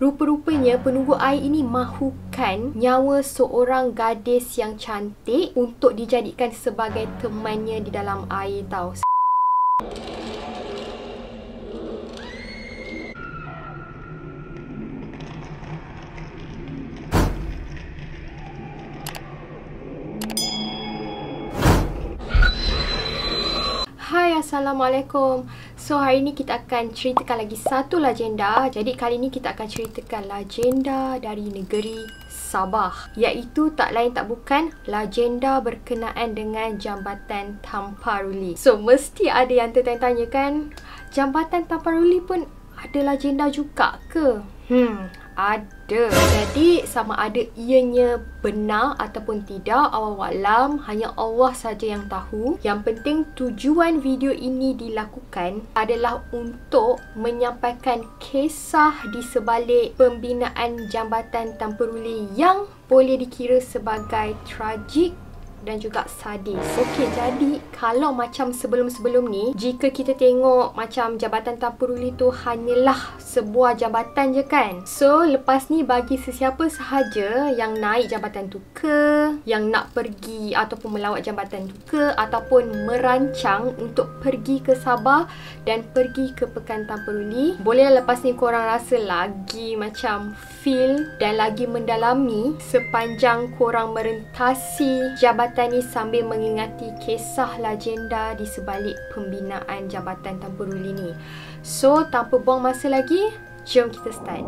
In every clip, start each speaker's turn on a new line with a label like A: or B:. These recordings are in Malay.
A: Rupa-rupanya penunggu air ini mahukan nyawa seorang gadis yang cantik untuk dijadikan sebagai temannya di dalam air tau. Hai, Assalamualaikum. So, hari ni kita akan ceritakan lagi satu legenda. Jadi, kali ni kita akan ceritakan legenda dari negeri Sabah, iaitu tak lain tak bukan legenda berkenaan dengan Jambatan Tamparuli. So, mesti ada yang tertanya-tanya kan, Jambatan Tamparuli pun ada legenda juga ke? Ada. Jadi sama ada ianya benar ataupun tidak, Allahualam, hanya Allah saja yang tahu. Yang penting tujuan video ini dilakukan adalah untuk menyampaikan kisah di sebalik pembinaan Jambatan Tamparuli yang boleh dikira sebagai tragik dan juga sadis. Okey, jadi kalau macam sebelum-sebelum ni, jika kita tengok macam Jambatan Tamparuli tu hanyalah sebuah jambatan je kan. So, lepas ni bagi sesiapa sahaja yang naik jambatan tu ke, yang nak pergi ataupun melawat jambatan tu ke, ataupun merancang untuk pergi ke Sabah dan pergi ke Pekan Tamparuli, bolehlah lepas ni korang rasa lagi macam feel dan lagi mendalami sepanjang korang merentasi jambatan ni sambil mengingati kisah legenda di sebalik pembinaan Jambatan Tamparuli ni. So, tanpa buang masa lagi, jom kita start.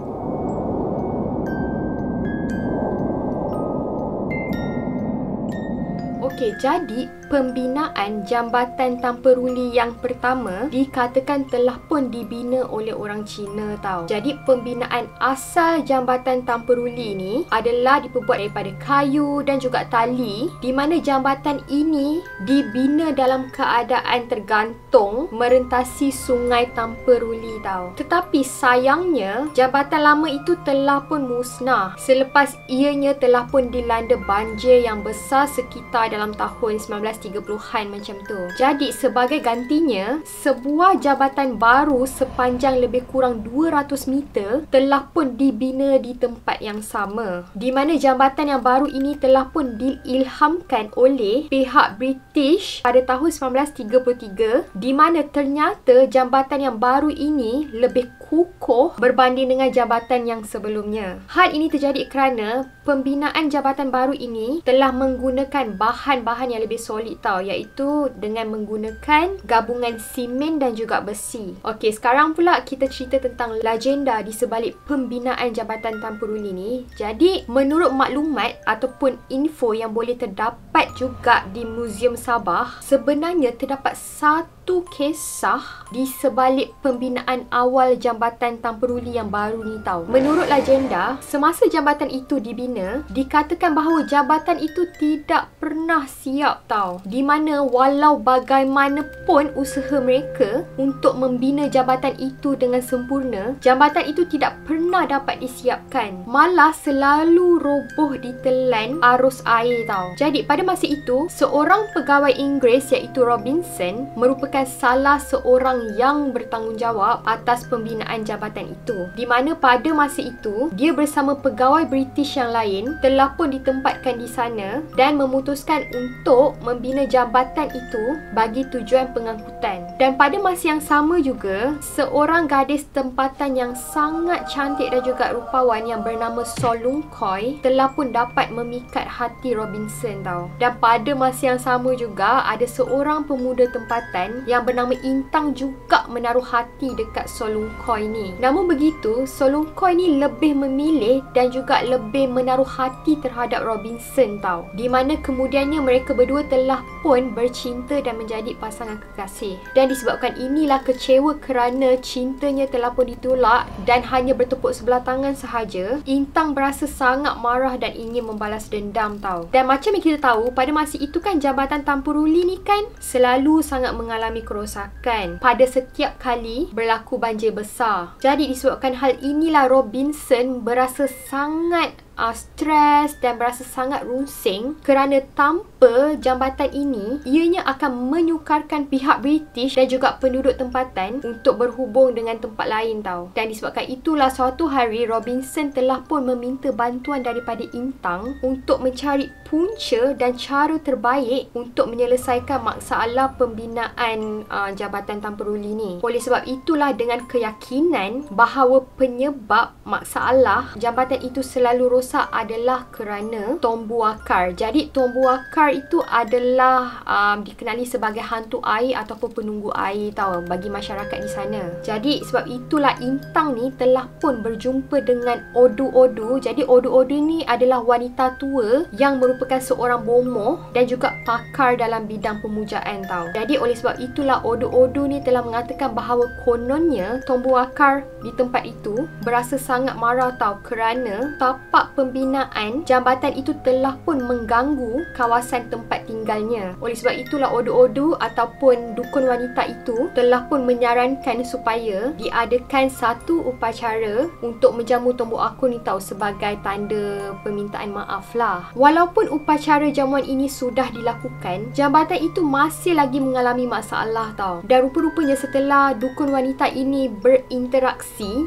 A: Okey, jadi pembinaan Jambatan Tamparuli yang pertama dikatakan telah pun dibina oleh orang Cina tau. Jadi pembinaan asal Jambatan Tamparuli ni adalah diperbuat daripada kayu dan juga tali, di mana jambatan ini dibina dalam keadaan tergantung merentasi Sungai Tamparuli tau. Tetapi sayangnya jambatan lama itu telah pun musnah selepas ianya telah pun dilanda banjir yang besar sekitar dalam tahun 1930-an macam tu. Jadi sebagai gantinya, sebuah jambatan baru sepanjang lebih kurang 200 meter telah pun dibina di tempat yang sama, di mana jambatan yang baru ini telah pun diilhamkan oleh pihak British pada tahun 1933, di mana ternyata jambatan yang baru ini lebih kukuh berbanding dengan jambatan yang sebelumnya. Hal ini terjadi kerana pembinaan jambatan baru ini telah menggunakan bahan-bahan yang lebih solid tau, iaitu dengan menggunakan gabungan simen dan juga besi. Okey, sekarang pula kita cerita tentang legenda di sebalik pembinaan Jambatan Tamparuli ni. Jadi, menurut maklumat ataupun info yang boleh terdapat juga di Muzium Sabah, sebenarnya terdapat satu kisah di sebalik pembinaan awal Jambatan Tamparuli yang baru ni tau. Menurut legenda, semasa jambatan itu dibina, dikatakan bahawa jambatan itu tidak pernah siap tau. Di mana walau bagaimanapun usaha mereka untuk membina jambatan itu dengan sempurna, jambatan itu tidak pernah dapat disiapkan. Malah selalu roboh ditelan arus air tau. Jadi pada masa itu, seorang pegawai Inggeris iaitu Robinson merupakan salah seorang yang bertanggungjawab atas pembinaan jambatan itu. Di mana pada masa itu, dia bersama pegawai British yang lain telah pun ditempatkan di sana dan memutuskan untuk membina jambatan itu bagi tujuan pengangkutan. Dan pada masa yang sama juga, seorang gadis tempatan yang sangat cantik dan juga rupawan yang bernama Solung Koi telah pun dapat memikat hati Robinson tau. Dan pada masa yang sama juga, ada seorang pemuda tempatan yang bernama Intang juga menaruh hati dekat Solung Koi ni. Namun begitu, Solung Koi ni lebih memilih dan juga lebih menaruh hati terhadap Robinson tau. Di mana kemudiannya mereka berdua telah pun bercinta dan menjadi pasangan kekasih. Dan disebabkan inilah kecewa kerana cintanya telah pun ditolak dan hanya bertepuk sebelah tangan sahaja, Intang berasa sangat marah dan ingin membalas dendam tau. Dan macam yang kita tahu, pada masa itu kan Jambatan Tamparuli ni kan selalu sangat mengalami kerosakan pada setiap kali berlaku banjir besar. Jadi disebabkan hal inilah Robinson berasa sangat stres dan berasa sangat runsing kerana tanpa jambatan ini, ianya akan menyukarkan pihak British dan juga penduduk tempatan untuk berhubung dengan tempat lain tau. Dan disebabkan itulah suatu hari Robinson telah pun meminta bantuan daripada Intang untuk mencari punca dan cara terbaik untuk menyelesaikan masalah pembinaan jabatan tanpa ruli ni. Oleh sebab itulah dengan keyakinan bahawa penyebab masalah jambatan itu selalu rosak adalah kerana Tombu Wakar. Jadi Tombu Wakar itu adalah dikenali sebagai hantu air ataupun penunggu air tau bagi masyarakat di sana. Jadi sebab itulah Intang ni telah pun berjumpa dengan Odu-Odu. Jadi Odu-Odu ni adalah wanita tua yang merupakan seorang bomoh dan juga pakar dalam bidang pemujaan tau. Jadi oleh sebab itulah Odu-Odu ni telah mengatakan bahawa kononnya Tombu Wakar di tempat itu berasa sangat marah tau kerana tapak pembinaan jambatan itu telah pun mengganggu kawasan tempat tinggalnya. Oleh sebab itulah Odu-Odu ataupun dukun wanita itu telah pun menyarankan supaya diadakan satu upacara untuk menjamu Tombu Aku ni tau sebagai tanda permintaan maaf lah. Walaupun upacara jamuan ini sudah dilakukan, jambatan itu masih lagi mengalami masalah tau. Dan rupa-rupanya setelah dukun wanita ini berinteraksi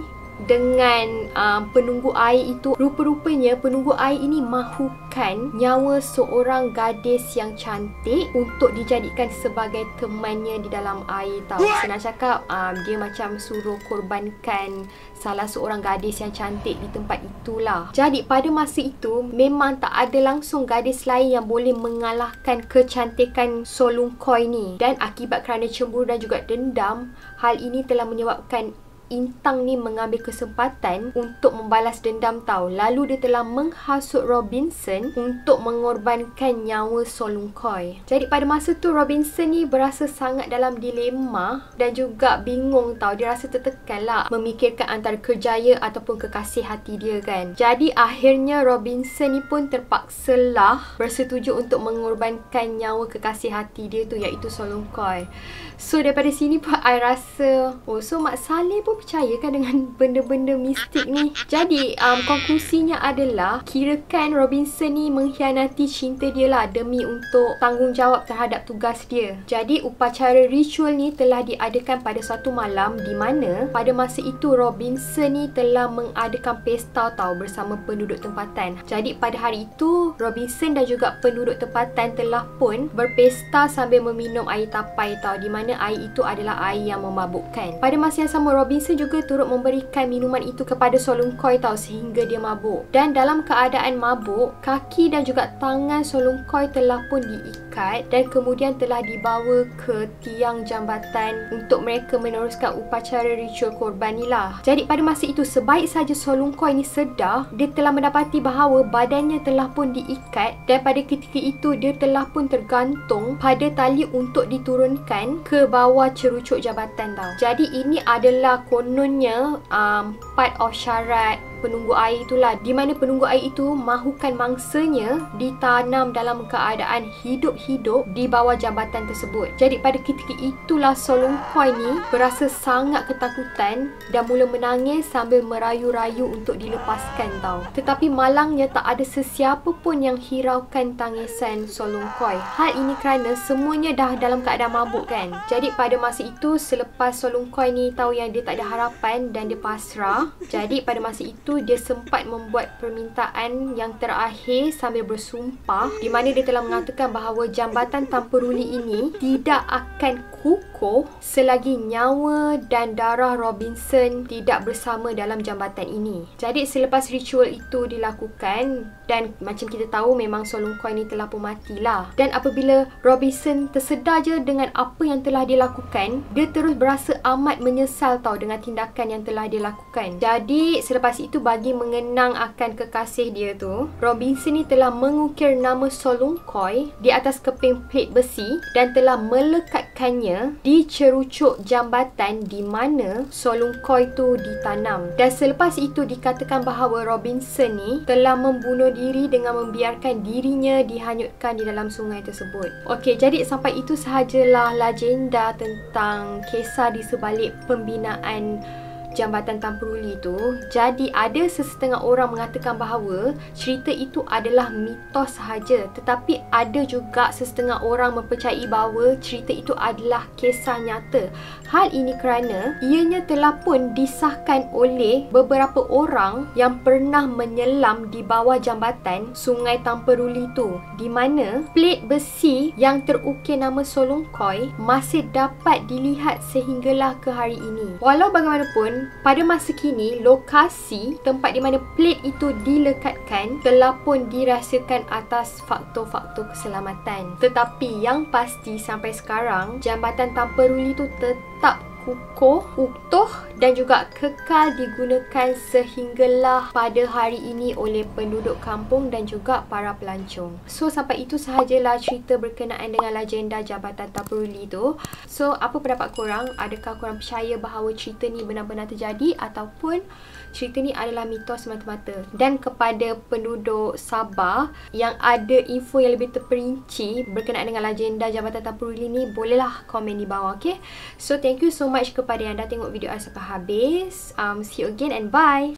A: dengan penunggu air itu, rupa-rupanya penunggu air ini mahukan nyawa seorang gadis yang cantik untuk dijadikan sebagai temannya di dalam air tau. Senang cakap, dia macam suruh korbankan salah seorang gadis yang cantik di tempat itulah. Jadi pada masa itu memang tak ada langsung gadis lain yang boleh mengalahkan kecantikan Solungkoi ni. Dan akibat kerana cemburu dan juga dendam, hal ini telah menyebabkan Intang ni mengambil kesempatan untuk membalas dendam tau. Lalu dia telah menghasut Robinson untuk mengorbankan nyawa Solungkoi. Jadi pada masa tu Robinson ni berasa sangat dalam dilema dan juga bingung tau. Dia rasa tertekan lah memikirkan antara kerjaya ataupun kekasih hati dia kan. Jadi akhirnya Robinson ni pun terpaksalah bersetuju untuk mengorbankan nyawa kekasih hati dia tu, iaitu Solungkoi. So daripada sini pun I rasa, so Mak Saleh pun percaya kan dengan benda-benda mistik ni. Jadi konklusinya adalah kirakan Robinson ni mengkhianati cinta dia lah demi untuk tanggungjawab terhadap tugas dia. Jadi upacara ritual ni telah diadakan pada satu malam di mana pada masa itu Robinson ni telah mengadakan pesta tau bersama penduduk tempatan. Jadi pada hari itu Robinson dan juga penduduk tempatan telah pun berpesta sambil meminum air tapai tau, di mana air itu adalah air yang memabukkan. Pada masa yang sama Robinson juga turut memberikan minuman itu kepada Solungkoi tau sehingga dia mabuk. Dan dalam keadaan mabuk, kaki dan juga tangan Solungkoi telah pun diikat dan kemudian telah dibawa ke tiang jambatan untuk mereka meneruskan upacara ritual korban ni lah. Jadi pada masa itu sebaik saja Solungkoi ni sedar, dia telah mendapati bahawa badannya telah pun diikat dan pada ketika itu dia telah pun tergantung pada tali untuk diturunkan ke bawah cerucuk jabatan tau. Jadi ini adalah kononnya part of syarat penunggu air itulah, di mana penunggu air itu mahukan mangsanya ditanam dalam keadaan hidup-hidup di bawah jambatan tersebut. Jadi pada ketika itulah Solungkoi ni berasa sangat ketakutan dan mula menangis sambil merayu-rayu untuk dilepaskan tau. Tetapi malangnya tak ada sesiapa pun yang hiraukan tangisan Solungkoi. Hal ini kerana semuanya dah dalam keadaan mabuk kan. Jadi pada masa itu selepas Solungkoi ni tahu yang dia tak ada harapan dan dia pasrah, jadi pada masa itu dia sempat membuat permintaan yang terakhir sambil bersumpah, di mana dia telah mengatakan bahawa jambatan tanpa ruli ini tidak akan kukuh selagi nyawa dan darah Robinson tidak bersama dalam jambatan ini. Jadi selepas ritual itu dilakukan dan macam kita tahu memang Solungkoi ni telah pun matilah. Dan apabila Robinson tersedar je dengan apa yang telah dia lakukan, dia terus berasa amat menyesal tau dengan tindakan yang telah dia lakukan. Jadi selepas itu bagi mengenang akan kekasih dia tu, Robinson ni telah mengukir nama Solungkoi di atas keping plate besi dan telah melekatkannya di cerucuk jambatan di mana Solungkoi tu ditanam. Dan selepas itu dikatakan bahawa Robinson ni telah membunuh diri dengan membiarkan dirinya dihanyutkan di dalam sungai tersebut. Okey, jadi sampai itu sahajalah legenda tentang kisah di sebalik pembinaan Jambatan Tan Peruli tu. Jadi ada sesetengah orang mengatakan bahawa cerita itu adalah mitos sahaja, tetapi ada juga sesetengah orang mempercayai bahawa cerita itu adalah kisah nyata. Hal ini kerana ianya telah pun disahkan oleh beberapa orang yang pernah menyelam di bawah jambatan Sungai Tan Peruli tu, di mana plet besi yang terukir nama Solongkoi masih dapat dilihat sehinggalah ke hari ini. Walau bagaimanapun, pada masa kini lokasi tempat di mana plet itu dilekatkan telah pun dirahsiakan atas faktor-faktor keselamatan. Tetapi yang pasti sampai sekarang Jambatan Tan Peruli itu tetap kukuh, utuh dan juga kekal digunakan sehinggalah pada hari ini oleh penduduk kampung dan juga para pelancong. So sampai itu sahajalah cerita berkenaan dengan legenda Jambatan Tan Peruli tu. So apa pendapat korang? Adakah korang percaya bahawa cerita ni benar-benar terjadi ataupun cerita ni adalah mitos semata-mata? Dan kepada penduduk Sabah yang ada info yang lebih terperinci berkenaan dengan legenda Jambatan Tan Peruli ni, bolehlah komen di bawah, okay? So thank you so much kepada yang dah tengok video I sampai habis. See you again and bye!